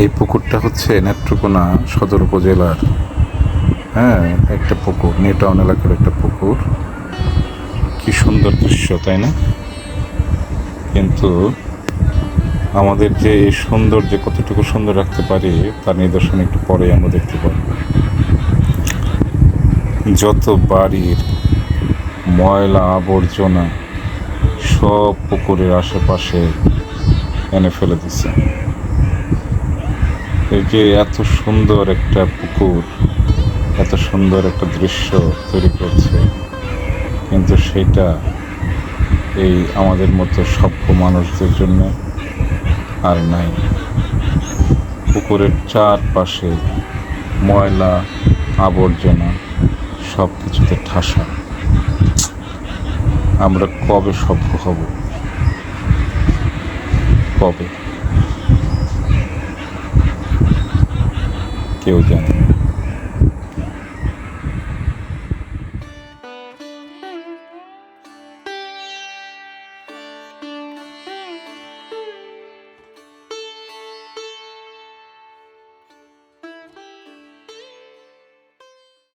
এই পুকুরটা হচ্ছে নেত্রকোনা সদর উপজেলার একটা পুকুর, নিউ টাউন এলাকার একটা পুকুর। কি সুন্দর দৃশ্য, তাই না? কিন্তু আমাদের যে এই সৌন্দর্য কতটুকু সুন্দর রাখতে পারি তার নিদর্শন একটু পরে আমরা দেখতে পারব। যত বাড়ির ময়লা আবর্জনা সব পুকুরের আশেপাশে এনে ফেলে দিছে। এই যে এত সুন্দর একটা পুকুর, এত সুন্দর একটা দৃশ্য তৈরি করছে, কিন্তু সেটা এই আমাদের মতো সভ্য মানুষদের জন্য আর নাই। পুকুরের চারপাশে ময়লা আবর্জনা সব কিছুতে ঠাসা। আমরা কবে সভ্য হব? কবে? কেউ জানে না।